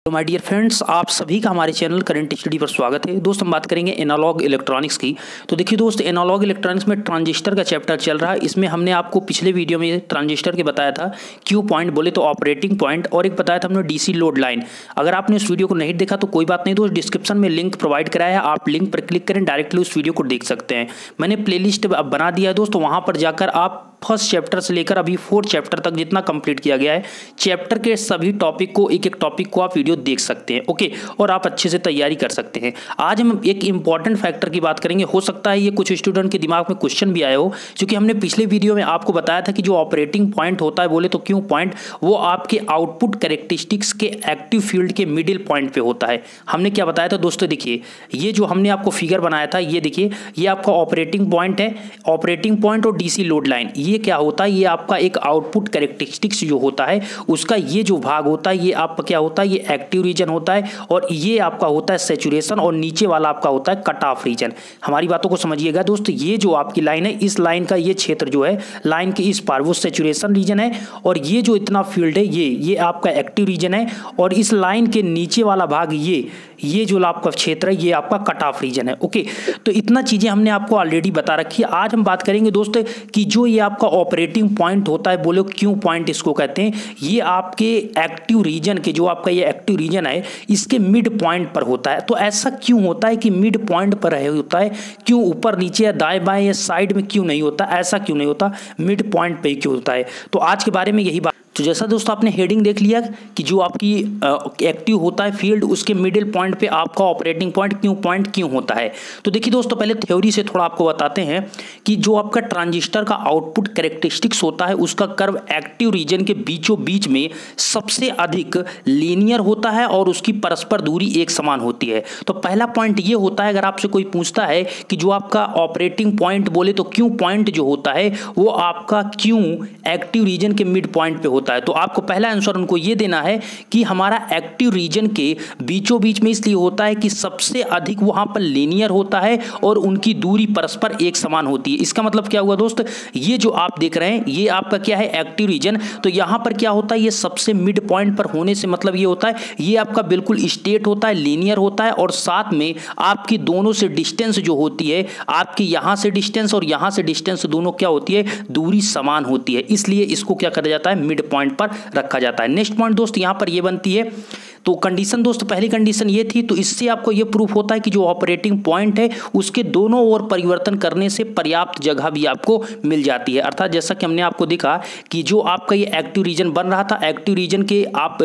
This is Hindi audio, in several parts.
तो माय डियर फ्रेंड्स, आप सभी का हमारे चैनल करंट स्टडी पर स्वागत है। दोस्त हम बात करेंगे एनालॉग इलेक्ट्रॉनिक्स की। तो देखिए दोस्त, एनालॉग इलेक्ट्रॉनिक्स में ट्रांजिस्टर का चैप्टर चल रहा है। इसमें हमने आपको पिछले वीडियो में ट्रांजिस्टर के बताया था क्यू पॉइंट बोले तो ऑपरेटिंग पॉइंट, और एक बताया था हमने डीसी लोड लाइन। अगर आपने उस वीडियो को नहीं देखा तो कोई बात नहीं दोस्त, डिस्क्रिप्शन में लिंक प्रोवाइड कराया है, आप लिंक पर क्लिक करें, डायरेक्टली उस वीडियो को देख सकते हैं। मैंने प्लेलिस्ट अब बना दिया है दोस्त, वहाँ पर जाकर आप फर्स्ट चैप्टर से लेकर अभी 4th चैप्टर तक जितना कंप्लीट किया गया है, चैप्टर के सभी टॉपिक को एक टॉपिक को आप वीडियो देख सकते हैं। ओके, और आप अच्छे से तैयारी कर सकते हैं। आज हम एक इंपॉर्टेंट फैक्टर की बात करेंगे। हो सकता है ये कुछ स्टूडेंट के दिमाग में क्वेश्चन भी आए हो, क्योंकि हमने पिछले वीडियो में आपको बताया था कि जो ऑपरेटिंग पॉइंट होता है बोले तो क्यू पॉइंट, वो आपके आउटपुट कैरेक्टरिस्टिक्स के एक्टिव फील्ड के मिडिल पॉइंट पे होता है। हमने क्या बताया था दोस्तों, देखिए ये जो हमने आपको फिगर बनाया था, ये देखिए ये आपका ऑपरेटिंग पॉइंट है। ऑपरेटिंग पॉइंट और डीसी लोड लाइन, ये क्या होता है, ये आपका एक आउटपुट कैरेक्टरिस्टिक्स जो होता है उसका ये जो भाग होता है, ये आपका क्या होता है, ये एक्टिव रीजन होता है, और ये आपका होता है सैचुरेशन, और नीचे वाला आपका होता है कट ऑफ रीजन। हमारी बातों को समझिएगा दोस्तों, ये जो आपकी लाइन है, इस लाइन का ये क्षेत्र जो है लाइन के इस पार वो सैचुरेशन रीजन है, और ये जो इतना फील्ड है ये आपका एक्टिव रीजन है, और इस लाइन के नीचे वाला भाग ये जो आपका क्षेत्र है ये आपका कट ऑफ रीजन है। ओके, तो इतना चीजें हमने आपको ऑलरेडी बता रखी है। आज हम बात करेंगे दोस्तों कि जो ये आपका ऑपरेटिंग पॉइंट होता है, बोलो क्यू पॉइंट इसको कहते हैं, ये आपके एक्टिव रीजन के, जो आपका ये एक्टिव रीजन है इसके मिड पॉइंट पर होता है। तो ऐसा क्यों होता है कि मिड पॉइंट पर होता है? क्यों ऊपर नीचे या दाएं बाएं या साइड में क्यों नहीं होता? ऐसा क्यों नहीं होता, मिड पॉइंट पे क्यों होता है? तो आज के बारे में यही बात। तो जैसा दोस्तों आपने हेडिंग देख लिया कि जो आपकी एक्टिव होता है फील्ड, उसके मिडिल पॉइंट पे आपका ऑपरेटिंग पॉइंट क्यों होता है। तो देखिए दोस्तों, पहले थ्योरी से थोड़ा आपको बताते हैं कि जो आपका ट्रांजिस्टर का आउटपुट कैरेक्टरिस्टिक्स होता है, उसका कर्व एक्टिव रीजन के बीचों बीच में सबसे अधिक लीनियर होता है और उसकी परस्पर दूरी एक समान होती है। तो पहला पॉइंट ये होता है, अगर आपसे कोई पूछता है कि जो आपका ऑपरेटिंग पॉइंट बोले तो क्यू पॉइंट जो होता है वो आपका क्यू एक्टिव रीजन के मिड पॉइंट पे होता है, तो आपको पहला आंसर उनको ये देना है कि हमारा एक्टिव रीजन के बीचों बीच में इसलिए होता है कि सबसे अधिक वहां पर लीनियर होता है और उनकी दूरी परस्पर एक समान होती है। इसका मतलब क्या हुआ दोस्त, ये जो आप देख रहे हैं ये आपका क्या है, एक्टिव रीजन। तो यहां पर क्या होता है, ये सबसे मिड पॉइंट पर होने से मतलब ये होता है ये आपका बिल्कुल स्ट्रेट होता है, लीनियर होता है, और साथ में आपकी दोनों से डिस्टेंस जो होती है, आपकी यहां से डिस्टेंस और यहां से डिस्टेंस दोनों क्या होती है, दूरी समान होती है। इसलिए इसको क्या करा जाता है, मिड पॉइंट पर रखा जाता है। नेक्स्ट पॉइंट दोस्त यहां पर ये बनती है, तो कंडीशन दोस्त पहली कंडीशन ये थी, तो इससे आपको ये प्रूफ होता है कि जो ऑपरेटिंग पॉइंट है उसके दोनों ओर परिवर्तन करने से पर्याप्त जगह भी आपको मिल जाती है। अर्थात जैसा कि हमने आपको देखा कि जो आपका ये एक्टिव रीजन बन रहा था, एक्टिव रीजन के आप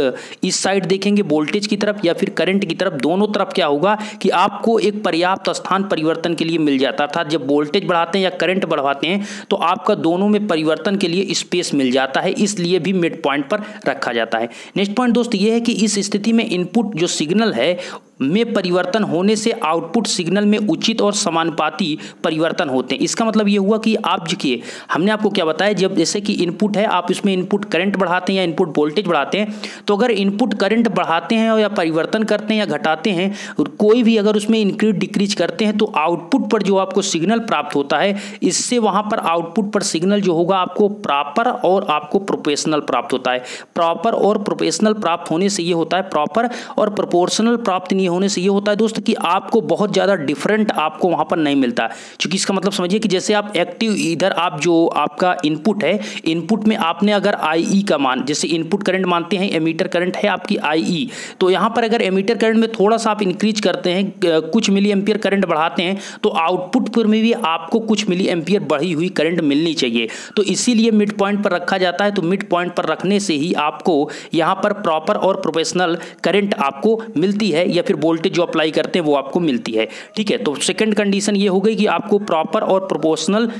इस साइड देखेंगे वोल्टेज की तरफ या फिर करंट की तरफ, दोनों तरफ क्या होगा कि आपको एक पर्याप्त स्थान परिवर्तन के लिए मिल जाता है। अर्थात जब वोल्टेज बढ़ाते हैं या करंट बढ़ाते हैं तो आपका दोनों में परिवर्तन के लिए स्पेस मिल जाता है, इसलिए भी मिड पॉइंट पर रखा जाता है। नेक्स्ट पॉइंट दोस्त ये है कि इस स्थिति में इनपुट जो सिग्नल है में परिवर्तन होने से आउटपुट सिग्नल में उचित और समानुपाती परिवर्तन होते हैं। इसका मतलब ये हुआ कि आप देखिए, हमने आपको क्या बताया, जब जैसे कि इनपुट है, आप इसमें इनपुट करंट बढ़ाते हैं या इनपुट वोल्टेज बढ़ाते हैं, तो अगर इनपुट करंट बढ़ाते हैं या परिवर्तन करते हैं या घटाते हैं, कोई भी अगर उसमें इंक्रीज डिक्रीज करते हैं, तो आउटपुट पर जो आपको सिग्नल प्राप्त होता है, इससे वहां पर आउटपुट पर सिग्नल जो होगा आपको प्रॉपर और आपको प्रोपोर्शनल प्राप्त होता है। प्रॉपर और प्रोपोर्शनल प्राप्त होने से ये होता है, प्रॉपर और प्रोपोर्शनल प्राप्त नहीं होने से ये होता है दोस्त कि आपको बहुत ज्यादा डिफरेंट आपको वहां पर नहीं मिलता। क्योंकि इसका मतलब समझिए कि जैसे आप एक्टिव, इधर आप जो आपका इनपुट है, इनपुट में आपने अगर आई का मान, जैसे इनपुट करंट मानते हैं, एमीटर करंट है आपकी आई, तो यहां पर अगर एमीटर करंट में थोड़ा सा आप इंक्रीज करते हैं, कुछ मिली एम्पियर करंट बढ़ाते हैं, तो आउटपुट पर में भी आपको कुछ मिली एम्पियर बढ़ी हुई करंट मिलनी चाहिए। तो इसीलिए मिड पॉइंट पर रखा जाता है। तो मिड पॉइंट पर रखने से ही आपको यहां पर प्रॉपर और प्रोपोर्शनल करंट आपको मिलती है, या फिर वोल्टेज जो अप्लाई करते हैं वो आपको मिलती है। ठीक है, तो सेकंड कंडीशन ये हो गई कि आपको प्रॉपर और प्रोपोर्शनल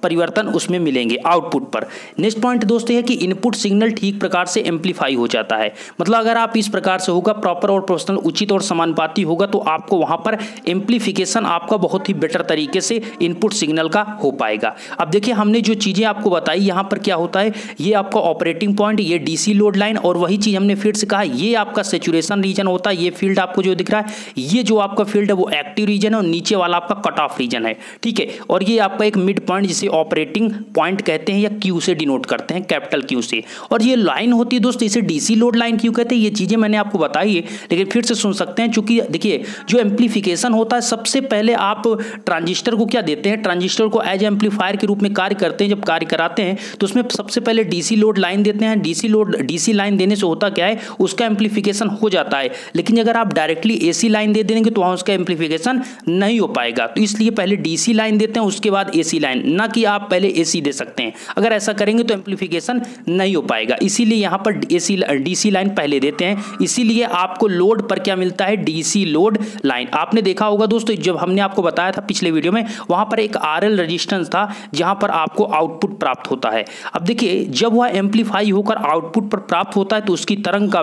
परिवर्तन उसमें मिलेंगे आउटपुट पर। नेक्स्ट पॉइंट दोस्त है कि इनपुट सिग्नल ठीक प्रकार से एम्पलीफाई हो जाता है। मतलब अगर आप इस प्रकार से होगा, प्रॉपर और प्रोपोर्शनल, उचित और समानुपाती होगा, तो आपको वहां पर एम्पलीफिकेशन आपका बहुत ही बेटर तरीके से इनपुट सिग्नल का हो पाएगा। अब देखिए हमने जो चीजें आपको बताई, यहां पर क्या होता है, ये आपका ऑपरेटिंग पॉइंट, ये डीसी लोड लाइन, और वही चीज हमने फिर से कहा ये आपका सैचुरेशन रीजन होता है। ये फील्ड आपको जो दिख रहा है, ये जो आपका फील्ड है वो एक्टिव रीजन है, और नीचे वाला आपका कट ऑफ रीजन है। ठीक है, और ये आपका एक मिड पॉइंट जिसे ऑपरेटिंग पॉइंट कहते हैं या क्यू से डिनोट करते हैं, कैपिटल क्यू से। और ये लाइन होती है दोस्त, इसे डीसी लोड लाइन क्यों कहते हैं, ये चीजें मैंने आपको बताई है, लेकिन फिर से सुन सकते हैं। चूंकि देखिए जो एम्प्लीफिकेशन होता है, सबसे पहले आप ट्रांजिस्टर को क्या देते हैं, ट्रांजिस्टर को एज एम्पलीफायर के रूप में कार्य करते हैं। जब कार्य कराते हैं तो उसमें सबसे पहले डीसी लोड लाइन देते हैं। डीसी लाइन देने से होता क्या है, उसका एम्प्लीफिकेशन हो जाता है। लेकिन अगर आप डायरेक्टली एसी लाइन दे देंगे तो वहां उसका एम्प्लीफिकेशन नहीं हो पाएगा। तो इसलिए पहले डीसी लाइन देते हैं, उसके बाद एसी लाइन, ना कि आप पहले एसी दे सकते हैं। अगर ऐसा करेंगे तो एम्प्लीफिकेशन नहीं हो पाएगा, इसीलिए यहां पर डीसी लाइन पहले देते हैं। इसीलिए आपको लोड पर क्या मिलता है, डीसी लोड लाइन। आपने देखा होगा दोस्तों, जब हमने आपको बताया था पिछले वीडियो में, वहां पर एक आरएल रेजिस्टेंस था जहां पर आपको आउटपुट प्राप्त होता है। अब देखिए जब वह एम्पलीफाई होकर आउटपुट पर प्राप्त होता है तो उसकी तरंग का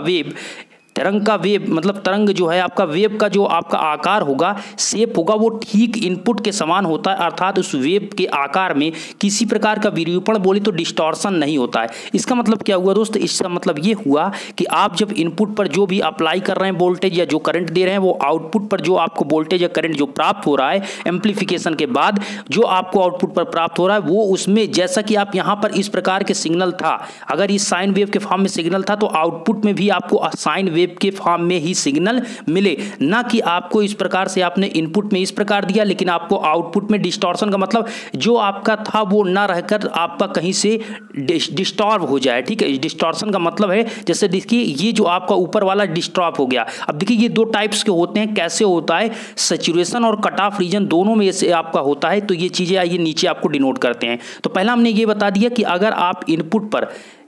वेव मतलब तरंग जो है आपका, वेव का जो आपका आकार होगा, शेप होगा, वो ठीक इनपुट के समान होता है। अर्थात उस वेव के आकार में किसी प्रकार का विरूपण बोले तो डिस्टॉर्शन नहीं होता है। इसका मतलब क्या हुआ दोस्त, इसका मतलब ये हुआ कि आप जब इनपुट पर जो भी अप्लाई कर रहे हैं वोल्टेज या जो करंट दे रहे हैं, वो आउटपुट पर जो आपको वोल्टेज या करंट जो प्राप्त हो रहा है एम्प्लीफिकेशन के बाद, जो आपको आउटपुट पर प्राप्त हो रहा है, वो उसमें जैसा कि आप यहाँ पर इस प्रकार के सिग्नल था, अगर इस साइन वेव के फॉर्म में सिग्नल था तो आउटपुट में भी आपको साइन वेव के फॉर्म में ही सिग्नल मिले, ना कि आपको इस प्रकार से आपने इनपुट में इस प्रकार दिया लेकिन आपको आउटपुट में डिस्टॉर्शन, का मतलब जो आपका था वो ना रहकर आपका कहीं से डिस्टॉर्ब हो जाए। ठीक है, डिस्टॉर्शन का मतलब है जैसे देखिए ये जो आपका ऊपर वाला डिस्टॉर्ब हो गया। अब देखिए ये दो टाइप्स के होते हैं, कैसे होता है, सैचुरेशन और कट ऑफ रीजन दोनों में से आपका होता है। तो ये चीजें आइए नीचे आपको डिनोट करते हैं। तो पहला हमने ये बता दिया कि अगर आप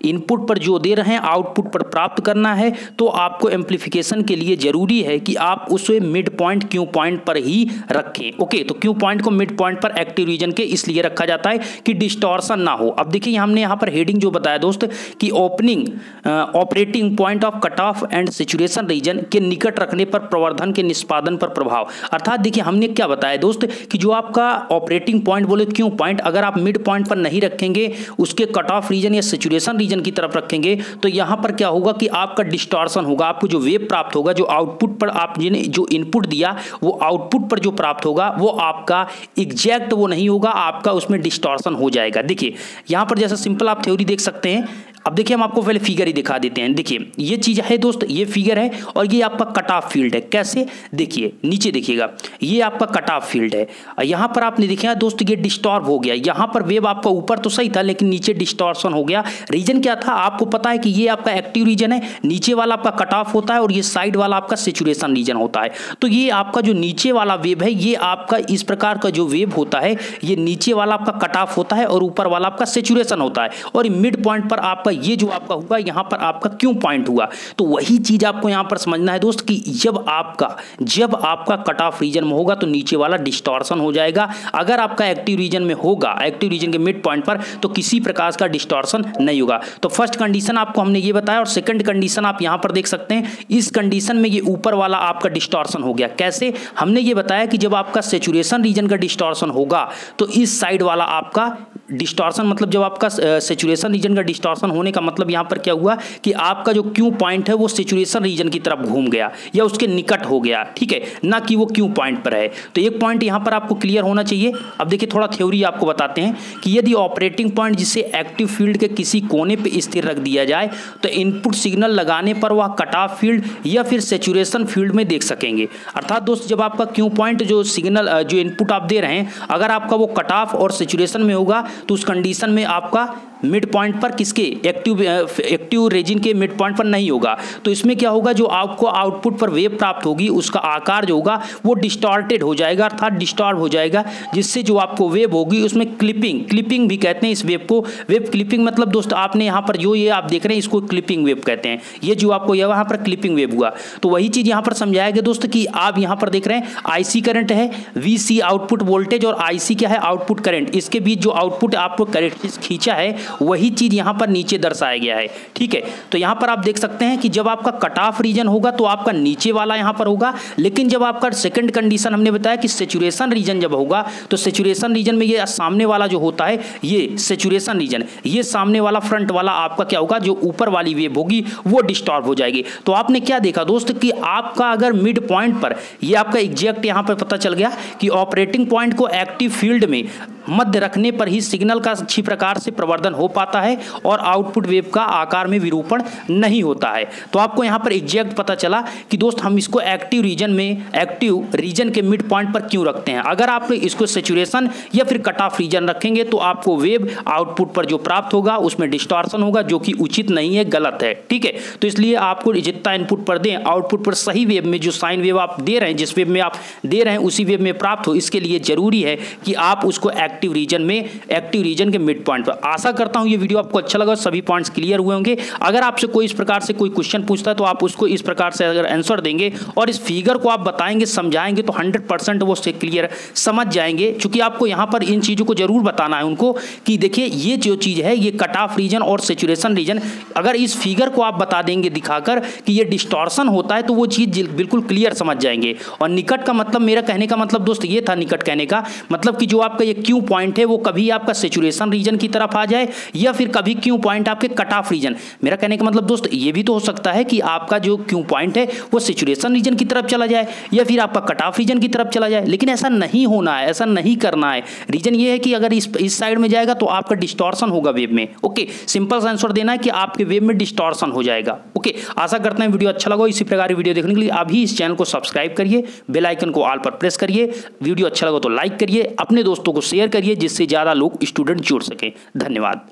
इनपुट पर जो दे रहे हैं आउटपुट पर प्राप्त करना है तो आपको एम्प्लीफिकेशन के लिए जरूरी है कि आप उसे मिड पॉइंट क्यू पॉइंट पर ही रखें। ओके, तो क्यू पॉइंट को मिड पॉइंट पर एक्टिव रीजन के इसलिए रखा जाता है कि डिस्टॉर्शन ना हो। अब देखिए हमने यहाँ पर हेडिंग जो बताया दोस्त कि operating point of cut off and saturation region के निकट रखने पर प्रवर्धन के निष्पादन पर प्रभाव। अर्थात देखिए हमने क्या बताया दोस्त कि जो आपका ऑपरेटिंग पॉइंट बोले क्यू पॉइंट, अगर आप मिड पॉइंट पर नहीं रखेंगे, उसके कट ऑफ रीजन या सैचुरेशन रीजन की तरफ रखेंगे, तो यहां पर क्या होगा कि आपका डिस्टॉर्शन होगा। आपको जो वेव प्राप्त होगा, जो आउटपुट पर आपने जो इनपुट दिया, वो आउटपुट पर जो प्राप्त होगा वो आपका एग्जैक्ट वो नहीं होगा, आपका उसमें डिस्टॉर्शन हो जाएगा। देखिए यहां पर जैसा सिंपल आप थ्योरी देख सकते हैं। अब देखिए हम आपको पहले फिगर ही दिखा देते हैं। देखिए ये चीज है दोस्त, ये फिगर है और ये आपका कट ऑफ फील्ड है। कैसे, देखिए नीचे देखिएगा, ये आपका कट ऑफ फील्ड है। यहां पर आपने देखा दोस्त ये डिस्टॉर्ब हो गया, यहां पर वेव आपका ऊपर तो सही था लेकिन नीचे डिस्टॉर्शन हो गया। रीजन क्या था, आपको पता है कि ये आपका एक्टिव रीजन है, नीचे वाला आपका कट ऑफ होता है और ये साइड वाला आपका सैचुरेशन रीजन होता है। तो ये आपका जो नीचे वाला वेव है, ये आपका इस प्रकार का जो वेव होता है, ये नीचे वाला आपका कट ऑफ होता है और ऊपर वाला आपका सैचुरेशन होता है। और मिड पॉइंट पर आपका ये जो आपका हुआ, यहां पर आपका क्यू पॉइंट हुआ। तो वही चीज आपको यहां पर समझना है दोस्त कि जब आपका कट ऑफ रीजन में होगा तो नीचे वाला डिस्टॉर्शन हो जाएगा। अगर आपका एक्टिव रीजन में होगा, एक्टिव रीजन के मिड पॉइंट पर, तो किसी प्रकार का डिस्टॉर्शन नहीं होगा। तो फर्स्ट कंडीशन आपको हमने ये बताया और सेकंड कंडीशन आप यहां पर देख सकते हैं। इस कंडीशन में ये ऊपर वाला आपका डिस्टॉर्शन हो गया। कैसे, हमने ये बताया कि जब आपका सैचुरेशन रीजन का डिस्टॉर्शन होगा तो इस साइड वाला आपका डिस्टॉर्शन, मतलब जब आपका सैचुरेशन रीजन का डिस्टॉर्शन होने का मतलब यहां पर क्या हुआ कि आपका जो क्यू पॉइंट है वो सैचुरेशन रीजन की तरफ घूम गया या उसके निकट हो गया। ठीक है, ना कि वो क्यू पॉइंट पर है। तो एक पॉइंट यहां पर आपको क्लियर होना चाहिए। अब देखिए थोड़ा थ्योरी आपको बताते हैं कि यदि ऑपरेटिंग पॉइंट जिसे एक्टिव फील्ड के किसी कोने पे स्थिर रख दिया जाए तो इनपुट सिग्नल लगाने पर वह कट ऑफ फील्ड या फिर सैचुरेशन फील्ड में देख सकेंगे। अर्थात दोस्त जब आपका क्यू पॉइंट जो सिग्नल जो इनपुट आप दे रहे हैं, अगर आपका वो कट ऑफ और सैचुरेशन में होगा तो उस कंडीशन में आपका मिड पॉइंट पर किसके एक्टिव रीजन के मिड पॉइंट पर नहीं होगा। तो इसमें क्या होगा, जो आपको आउटपुट पर वेव प्राप्त होगी उसका आकार जो होगा वो डिस्टॉर्टेड हो जाएगा, अर्थात डिस्टॉर्ब हो जाएगा, जिससे जो आपको वेव होगी उसमें क्लिपिंग भी कहते हैं इस वेव को। वेव क्लिपिंग मतलब दोस्त आपने यहाँ पर जो ये आप देख रहे हैं इसको क्लिपिंग वेव कहते हैं। ये जो आपको यहाँ पर क्लिपिंग वेव हुआ, तो वही चीज यहाँ पर समझाया गया दोस्त कि आप यहाँ पर देख रहे हैं आईसी करंट है, वीसी आउटपुट वोल्टेज और आईसी क्या है, आउटपुट करंट। इसके बीच जो आउटपुट आपको करंट खींचा है वही चीज यहां पर नीचे दर्शाया गया है। ठीक है, तो यहां पर आप देख सकते हैं कि जब आपका कट ऑफ रीजन होगा तो आपका नीचे वाला यहां पर होगा, लेकिन जब आपका सेकंड कंडीशन हमने बताया कि सैचुरेशन रीजन जब होगा तो सैचुरेशन रीजन में ये सामने वाला जो होता है ये सैचुरेशन रीजन, ये सामने वाला फ्रंट वाला आपका क्या होगा, जो ऊपर वाली वेव होगी वो डिस्टॉर्ब हो जाएगी। तो आपने क्या देखा दोस्त कि आपका अगर मिड पॉइंट पर, ये आपका एग्जैक्ट यहां पर पता चल गया कि ऑपरेटिंग पॉइंट को एक्टिव फील्ड में मध्य रखने पर ही सिग्नल का अच्छी प्रकार से प्रवर्धन हो पाता है और आउटपुट वेव का आकार में विरूपण नहीं होता है। तो आपको यहाँ पर एग्जैक्ट पता चला कि दोस्त हम इसको एक्टिव रीजन के मिड पॉइंट पर क्यों रखते हैं। अगर आप इसको सैचुरेशन या फिर कट ऑफ रीजन रखेंगे तो आपको वेव आउटपुट पर जो प्राप्त होगा उसमें डिस्टॉर्शन होगा, जो कि उचित नहीं है, गलत है। ठीक है, तो इसलिए आपको जितना इनपुट पर दें आउटपुट पर सही वेव में जो साइन वेव आप दे रहे हैं, जिस वेव में आप दे रहे हैं उसी वेव में प्राप्त हो, इसके लिए जरूरी है कि आप उसको एक्टिव रीजन के मिड पॉइंट पर। आशा करता हूं ये वीडियो आपको अच्छा लगा, सभी पॉइंट्स क्लियर हुए होंगे। अगर आपसे कोई इस प्रकार से कोई क्वेश्चन पूछता है तो आप उसको इस प्रकार से अगर आंसर देंगे और इस फिगर को आप बताएंगे, समझाएंगे तो 100% वो से क्लियर समझ जाएंगे। क्योंकि आपको यहां पर इन चीजों को जरूर बताना है उनको कि देखिए ये जो चीज है ये कट ऑफ रीजन और सैचुरेशन रीजन, अगर इस फिगर को आप बता देंगे दिखाकर कि ये डिस्टॉर्शन होता है तो वो चीज बिल्कुल क्लियर समझ जाएंगे। और निकट का मतलब, मेरा कहने का मतलब दोस्त ये था, निकट कहने का मतलब कि जो आपका ये क्यू पॉइंट है वो कभी आपका सैचुरेशन रीजन की तरफ आ जाए या फिर कभी क्यू पॉइंट आपके कट ऑफ रीजन। मेरा कहने का मतलब दोस्त ये भी तो हो सकता है कि आपका जो क्यू पॉइंट है वो सैचुरेशन रीजन की तरफ चला जाए या फिर आपका कट ऑफ रीजन की तरफ चला जाए, लेकिन ऐसा नहीं होना है, ऐसा नहीं करना है। रीजन ये है कि अगर इस साइड में जाएगा तो आपका डिस्टॉर्शन होगा वेव में। ओके, सिंपल सा आंसर देना है कि आपके वेव में डिस्टॉर्शन हो जाएगा। ओके, आशा करते हैं वीडियो अच्छा लगा। इसी प्रकार की वीडियो देखने के लिए अभी इस चैनल को सब्सक्राइब करिए, बेल आइकन को ऑल पर प्रेस करिए। वीडियो अच्छा लगा तो लाइक करिए, अपने दोस्तों को शेयर करिए जिससे ज्यादा लोग स्टूडेंट जुड़ सकें। धन्यवाद।